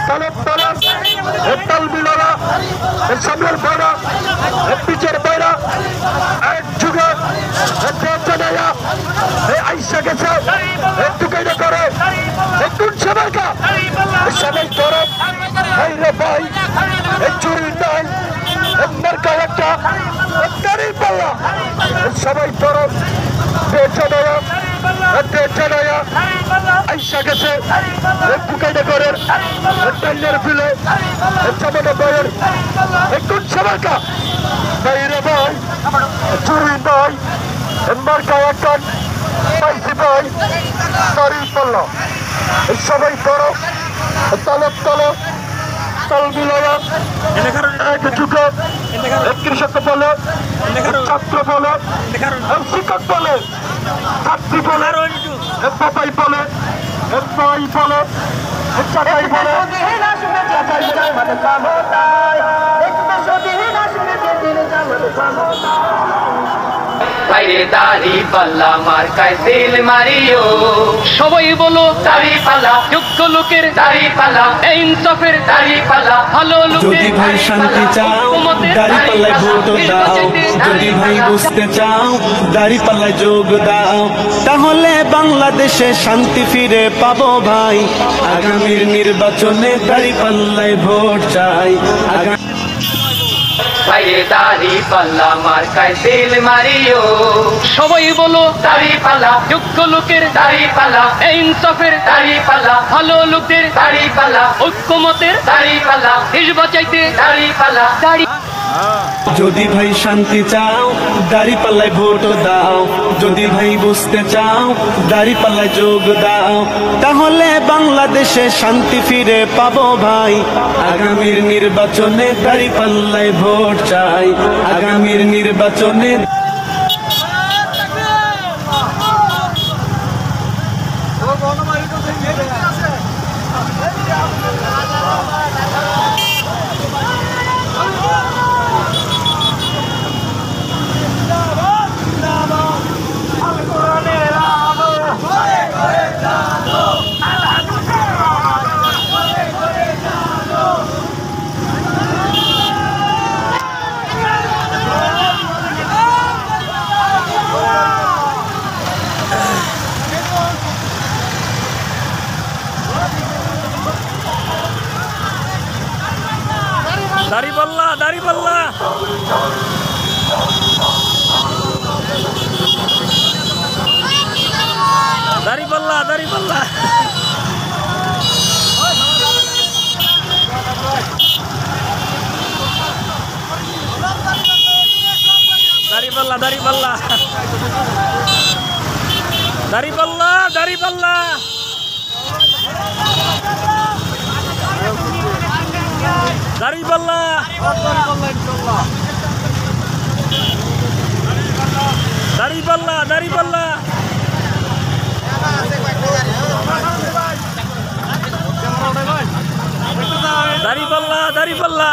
তালব তালা তাল মিলারা সামনের বাইরা পিছের বাইরা এক যুগে জানাইয়া আইসা গেছে একটু কেটে করে একটু সবাইকা সবাই করে এই রে ভাই চুরি নাই মার্কা একটা দাঁড়িয়ে পাল্লা সবাই করে জানাইয়া আইসা গেছে একটু কেটে করে টাইলের ফিলে চামড়া বয়ের একটু সবাইকা এই রে ভাই চুরি নাই মার্কা একটা পাইছি ভাই দাঁড়িয়ে পাল্লা সবাই করো তালব তালব তাল মিলায়া এক যুগে কৃষক বলে ছাত্র বলে শিক্ষক বলে ছাত্রী বলে বাবাই বলে ভাই বলে চাচাই বলে বাইরে দাড়ি পাল্লা মার্কায় তেল মারিও সবাই বলো দাড়ি পাল্লা যোগ্য লোকের দাড়ি পাল্লা ইনসাফের দাড়ি পাল্লা ভালো লোকের যদি ভাই শান্তি চাও দাড়ি পাল্লায় ভোট দাও যদি ভাই বুঝতে চাও দাড়ি পাল্লায় যোগ দাও তাহলে বাংলাদেশে শান্তি ফিরে পাবো ভাই আগামীর নির্বাচনে দাড়ি পাল্লায় ভোট চাই বাইরে দাড়ি পাল্লা মার্কায় তেল মারিও সবাই বলো দাড়ি পাল্লা যোগ্য লোকের দাড়ি পাল্লা ইনসাফের দাড়ি পাল্লা ভালো লোকের দাড়ি পাল্লা ঐক্যমতের দাড়ি পাল্লা দেশ বাঁচাইতে দাড়ি পাল্লা দাড়ি যদি ভাই শান্তি চাও দাড়ি পাল্লায় ভোট দাও যদি ভাই বুঝতে চাও দাড়ি পাল্লায় যোগ দাও তাহলে বাংলাদেশে শান্তি ফিরে পাবো ভাই আগামীর নির্বাচনে দাড়ি পাল্লায় ভোট চাই আগামীর নির্বাচনে দাড়ি পাল্লা দাড়ি পাল্লা দাড়ি পাল্লা দাড়ি পাল্লা দাড়ি পাল্লা দাড়ি পাল্লা দাড়ি পাল্লা দাড়ি পাল্লা দাড়ি পাল্লা দাড়ি পাল্লা দাড়ি পাল্লা দাড়ি পাল্লা দাড়ি পাল্লা